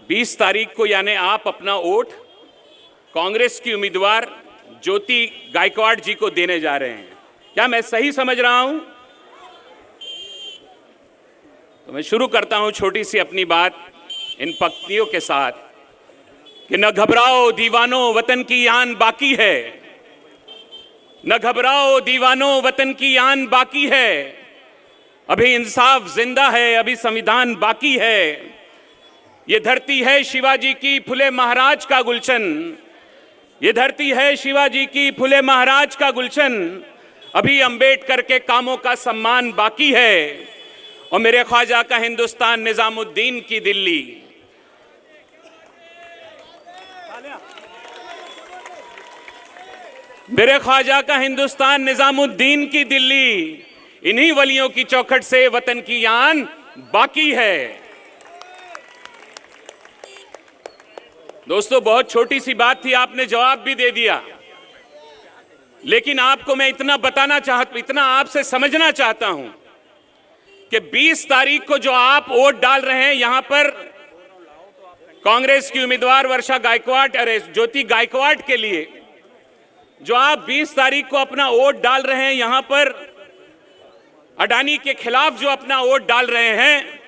20 तारीख को यानी आप अपना वोट कांग्रेस की उम्मीदवार ज्योति गायकवाड़ जी को देने जा रहे हैं। क्या मैं सही समझ रहा हूं? तो मैं शुरू करता हूं छोटी सी अपनी बात इन पंक्तियों के साथ कि न घबराओ दीवानों वतन की आन बाकी है, न घबराओ दीवानों वतन की आन बाकी है, अभी इंसाफ जिंदा है, अभी संविधान बाकी है। ये धरती है शिवाजी की फुले महाराज का गुलशन, ये धरती है शिवाजी की फुले महाराज का गुलशन, अभी अंबेडकर के कामों का सम्मान बाकी है। और मेरे ख्वाजा का हिंदुस्तान निजामुद्दीन की दिल्ली, मेरे ख्वाजा का हिंदुस्तान निजामुद्दीन की दिल्ली, इन्हीं वलियों की चौखट से वतन की आन बाकी है। दोस्तों, बहुत छोटी सी बात थी, आपने जवाब भी दे दिया, लेकिन आपको मैं इतना आपसे समझना चाहता हूं कि 20 तारीख को जो आप वोट डाल रहे हैं यहां पर कांग्रेस की उम्मीदवार वर्षा गायकवाड़, ज्योति गायकवाड़ के लिए जो आप 20 तारीख को अपना वोट डाल रहे हैं, यहां पर अडानी के खिलाफ जो अपना वोट डाल रहे हैं,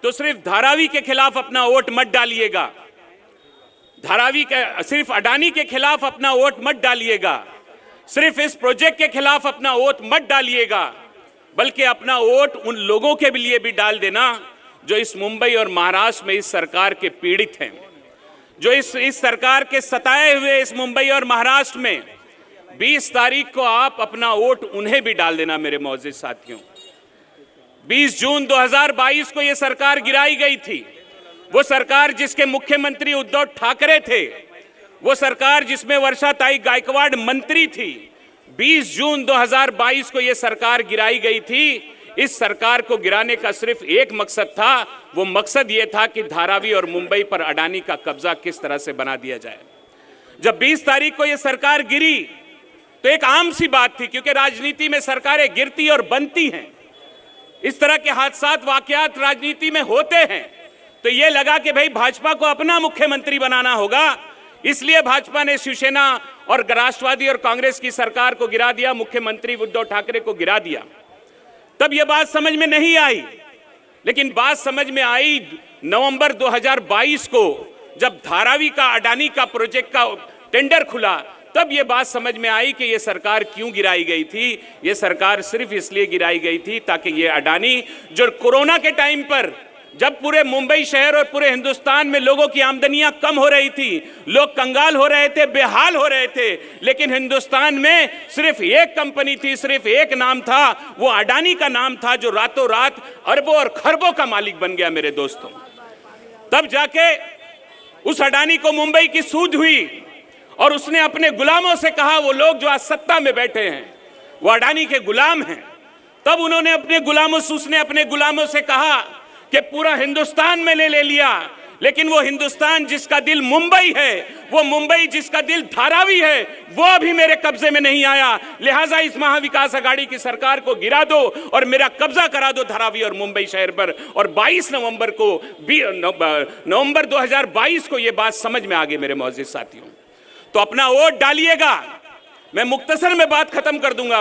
तो सिर्फ धारावी के खिलाफ अपना वोट मत डालिएगा, सिर्फ अडानी के खिलाफ अपना वोट मत डालिएगा, सिर्फ इस प्रोजेक्ट के खिलाफ अपना वोट मत डालिएगा, बल्कि अपना वोट उन लोगों के लिए भी डाल देना जो इस मुंबई और महाराष्ट्र में इस सरकार के पीड़ित हैं, जो इस सरकार के सताए हुए इस मुंबई और महाराष्ट्र में 20 तारीख को आप अपना वोट उन्हें भी डाल देना। मेरे मौजूद साथियों, 20 जून 2022 को यह सरकार गिराई गई थी, वो सरकार जिसके मुख्यमंत्री उद्धव ठाकरे थे, वो सरकार जिसमें वर्षा ताई गायकवाड़ मंत्री थी। 20 जून 2022 को यह सरकार गिराई गई थी। इस सरकार को गिराने का सिर्फ एक मकसद था, वो मकसद ये था कि धारावी और मुंबई पर अडानी का कब्जा किस तरह से बना दिया जाए। जब 20 तारीख को यह सरकार गिरी तो एक आम सी बात थी, क्योंकि राजनीति में सरकारें गिरती और बनती हैं, इस तरह के हादसात वाकयात राजनीति में होते हैं, तो यह लगा कि भाई भाजपा को अपना मुख्यमंत्री बनाना होगा, इसलिए भाजपा ने शिवसेना और राष्ट्रवादी और कांग्रेस की सरकार को गिरा दिया, मुख्यमंत्री उद्धव ठाकरे को गिरा दिया। तब यह बात समझ में नहीं आई, लेकिन बात समझ में आई नवंबर 2022 को, जब धारावी का अडानी का प्रोजेक्ट का टेंडर खुला, तब यह बात समझ में आई कि यह सरकार क्यों गिराई गई थी। यह सरकार सिर्फ इसलिए गिराई गई थी ताकि यह अडानी, जो कोरोना के टाइम पर जब पूरे मुंबई शहर और पूरे हिंदुस्तान में लोगों की आमदनियां कम हो रही थी, लोग कंगाल हो रहे थे, बेहाल हो रहे थे, लेकिन हिंदुस्तान में सिर्फ एक कंपनी थी, सिर्फ एक नाम था, वो अडानी का नाम था, जो रातों रात अरबों और खरबों का मालिक बन गया। मेरे दोस्तों, तब जाके उस अडानी को मुंबई की सूझ हुई और उसने अपने गुलामों से कहा, वो लोग जो आज सत्ता में बैठे हैं वो अडानी के गुलाम हैं। तब उसने अपने गुलामों से कहा कि पूरा हिंदुस्तान में ले लिया, लेकिन वो हिंदुस्तान जिसका दिल मुंबई है, वो मुंबई जिसका दिल धारावी है, वो अभी मेरे कब्जे में नहीं आया। लिहाजा इस महाविकास आघाड़ी की सरकार को गिरा दो और मेरा कब्जा करा दो धारावी और मुंबई शहर पर। और 22 नवंबर 2022 को ये बात समझ में आ गई मेरे मौजूद साथियों। तो अपना वोट डालिएगा, मैं मुख्तसर में बात खत्म कर दूंगा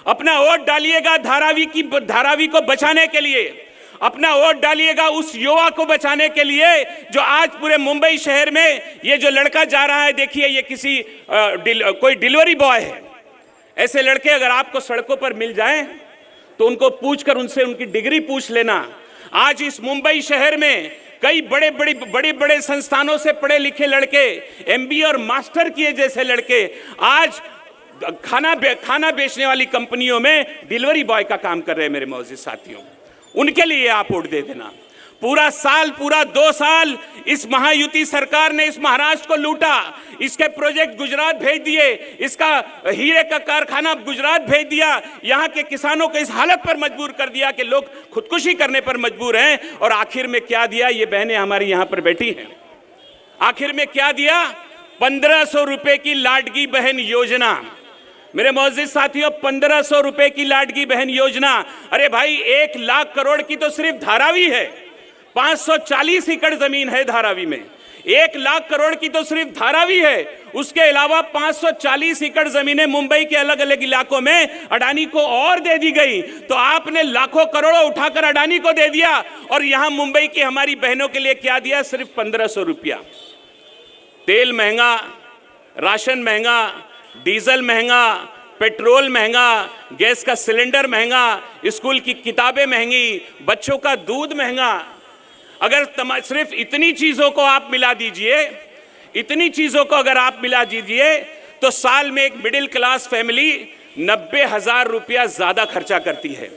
अपना वोट डालिएगा धारावी को बचाने के लिए, अपना वोट डालिएगा उस युवा को बचाने के लिए जो आज पूरे मुंबई शहर में, ये जो लड़का जा रहा है, देखिए ये कोई डिलीवरी बॉय है। ऐसे लड़के अगर आपको सड़कों पर मिल जाएं तो उनको पूछकर उनसे उनकी डिग्री पूछ लेना। आज इस मुंबई शहर में कई बड़े संस्थानों से पढ़े लिखे लड़के, MBA और मास्टर किए जैसे लड़के आज खाना बेचने वाली कंपनियों में डिलीवरी बॉय का काम कर रहे हैं। मेरे मौजूद साथियों, उनके लिए आप वोट दे देना। पूरा 2 साल इस महायुति सरकार ने इस महाराष्ट्र को लूटा, इसके प्रोजेक्ट गुजरात भेज दिए, इसका हीरे का कारखाना गुजरात भेज दिया, यहाँ के किसानों को इस हालत पर मजबूर कर दिया कि लोग खुदकुशी करने पर मजबूर हैं। और आखिर में क्या दिया, ये बहनें हमारी यहाँ पर बैठी हैं, आखिर में क्या दिया? 1500 रुपए की लाडली बहन योजना। मेरे मौजूद साथियों, 1500 रुपए की लाडली बहन योजना। अरे भाई, 1 लाख करोड़ की तो सिर्फ धारावी है, 540 एकड़ जमीन है धारावी में, 1 लाख करोड़ की तो सिर्फ धारावी है, उसके अलावा 540 एकड़ जमीनें मुंबई के अलग अलग इलाकों में अडानी को और दे दी गई। तो आपने लाखों करोड़ों उठाकर अडानी को दे दिया और यहां मुंबई की हमारी बहनों के लिए क्या दिया? सिर्फ 1500 रुपया। तेल महंगा, राशन महंगा, डीजल महंगा, पेट्रोल महंगा, गैस का सिलेंडर महंगा, स्कूल की किताबें महंगी, बच्चों का दूध महंगा। अगर सिर्फ इतनी चीजों को आप मिला दीजिए, इतनी चीजों को अगर आप मिला दीजिए तो साल में एक मिडिल क्लास फैमिली 90,000 रुपया ज्यादा खर्चा करती है।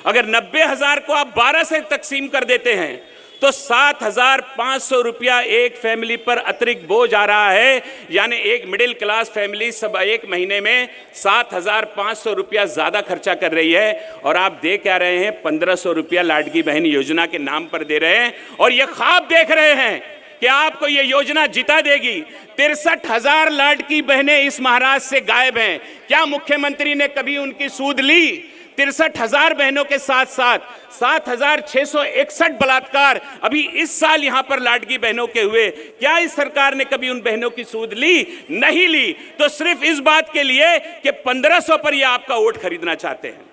अगर 90,000 को आप 12 से तकसीम कर देते हैं तो 7,500 रुपया एक फैमिली पर अतिरिक्त बोझ आ रहा है। यानी एक मिडिल क्लास फैमिली सब एक महीने में 7,500 रुपया ज्यादा खर्चा कर रही है। और आप दे क्या रहे हैं? 1500 रुपया लाडली बहन योजना के नाम पर दे रहे हैं और ये ख्वाब देख रहे हैं कि आपको ये योजना जिता देगी। 63,000 लाडली बहनें इस महाराष्ट्र से गायब हैं। क्या मुख्यमंत्री ने कभी उनकी सूद ली? 63,000 बहनों के साथ साथ 7,661 बलात्कार अभी इस साल यहां पर लाडली बहनों के हुए। क्या इस सरकार ने कभी उन बहनों की सूद ली? नहीं ली। तो सिर्फ इस बात के लिए कि 1500 पर ये आपका वोट खरीदना चाहते हैं।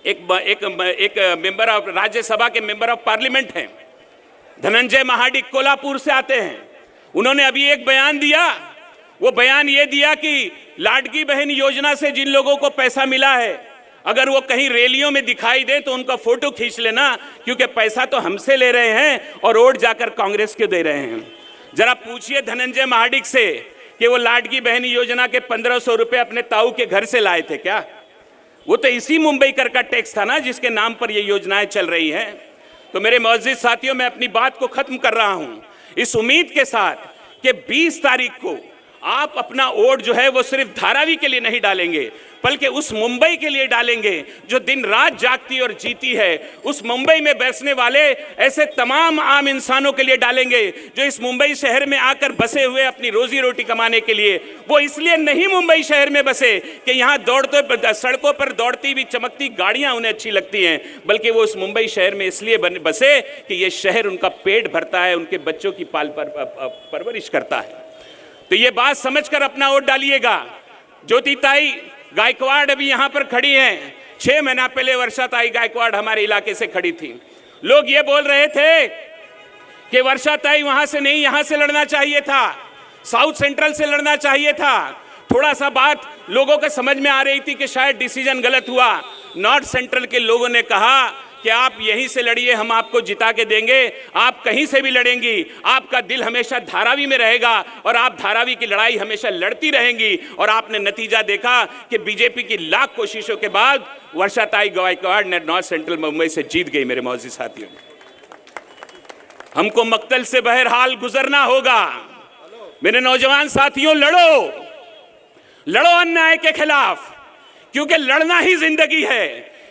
एक मेंबर ऑफ राज्यसभा के मेंबर ऑफ पार्लियामेंट हैं, धनंजय महाडिक, कोल्हापुर से आते हैं। उन्होंने अभी एक बयान दिया। वो बयान ये दिया कि लाडली बहन योजना से जिन लोगों को पैसा मिला है, अगर वो कहीं रैलियों में दिखाई दे तो उनका फोटो खींच लेना, क्योंकि पैसा तो हमसे ले रहे हैं और वोट जाकर कांग्रेस के दे रहे हैं। जरा पूछिए धनंजय महाडिक से कि वो लाडली बहन योजना के 1500 रुपए अपने ताऊ के घर से लाए थे क्या? वो तो इसी मुंबई कर का टैक्स था ना जिसके नाम पर ये योजनाएं चल रही हैं। तो मेरे मौजूद साथियों, मैं अपनी बात को खत्म कर रहा हूं इस उम्मीद के साथ कि 20 तारीख को आप अपना वोट जो है वो सिर्फ धारावी के लिए नहीं डालेंगे, बल्कि उस मुंबई के लिए डालेंगे जो दिन रात जागती और जीती है। उस मुंबई में बैठने वाले ऐसे तमाम आम इंसानों के लिए डालेंगे जो इस मुंबई शहर में आकर बसे हुए अपनी रोजी रोटी कमाने के लिए, वो इसलिए नहीं मुंबई शहर में बसे कि यहाँ दौड़ते सड़कों पर दौड़ती हुई चमकती गाड़ियां उन्हें अच्छी लगती हैं, बल्कि वो उस मुंबई शहर में इसलिए बसे कि ये शहर उनका पेट भरता है, उनके बच्चों की परवरिश करता है। तो ये बात समझकर अपना वोट डालिएगा। ज्योतिताई गायकवाड़ अभी यहां पर खड़ी हैं। 6 महीना पहले वर्षाताई गायकवाड़ हमारे इलाके से खड़ी थी। लोग ये बोल रहे थे कि वर्षाताई वहां से नहीं, यहां से लड़ना चाहिए था, साउथ सेंट्रल से लड़ना चाहिए था। थोड़ा सा बात लोगों को समझ में आ रही थी कि शायद डिसीजन गलत हुआ। नॉर्थ सेंट्रल के लोगों ने कहा कि आप यहीं से लड़िए, हम आपको जिता के देंगे। आप कहीं से भी लड़ेंगी, आपका दिल हमेशा धारावी में रहेगा और आप धारावी की लड़ाई हमेशा लड़ती रहेंगी। और आपने नतीजा देखा कि बीजेपी की लाख कोशिशों के बाद वर्षाताई गायकवाड़ ने नॉर्थ सेंट्रल मुंबई से जीत गई। मेरे मौजूद साथियों, हमको मक्तल से बहरहाल गुजरना होगा। मेरे नौजवान साथियों, लड़ो अन्याय के खिलाफ, क्योंकि लड़ना ही जिंदगी है।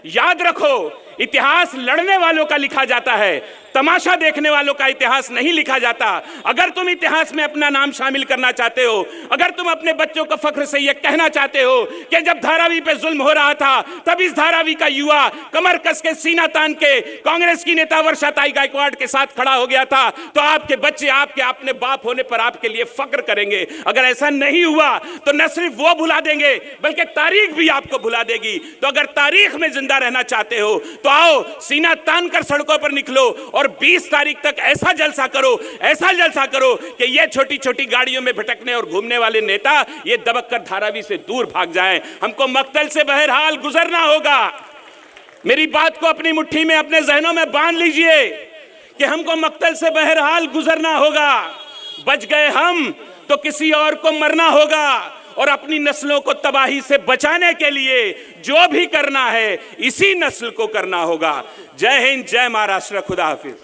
याद रखो, इतिहास लड़ने वालों का लिखा जाता है, तमाशा देखने वालों का इतिहास नहीं लिखा जाता। अगर तुम इतिहास में अपना नाम शामिल करना चाहते हो, अगर तुम अपने बच्चों को फख्र से यह कहना चाहते हो कि जब धारावी पे जुल्म हो रहा था तब इस धारावी का युवा कमर कस के सीना तान के कांग्रेस की नेता वर्षाताई गायकवाड़ के साथ खड़ा हो गया था, तो आपके बच्चे आपके अपने बाप होने पर आपके लिए फख्र करेंगे। अगर ऐसा नहीं हुआ तो न सिर्फ वो भुला देंगे बल्कि तारीख भी आपको भुला देगी। तो अगर तारीख में जिंदा रहना चाहते हो तो आओ, सीना तान कर सड़कों पर निकलो और 20 तारीख तक ऐसा जलसा करो कि ये छोटी छोटी गाड़ियों में भटकने और घूमने वाले नेता ये दबक कर धारावी से दूर भाग जाएं। हमको मक्तल से बहरहाल गुजरना होगा। मेरी बात को अपनी मुट्ठी में, अपने जहनों में बांध लीजिए कि हमको मक्तल से बहरहाल गुजरना होगा। बच गए हम तो किसी और को मरना होगा और अपनी नस्लों को तबाही से बचाने के लिए जो भी करना है इसी नस्ल को करना होगा। जय हिंद, जय महाराष्ट्र, खुदा हाफिज।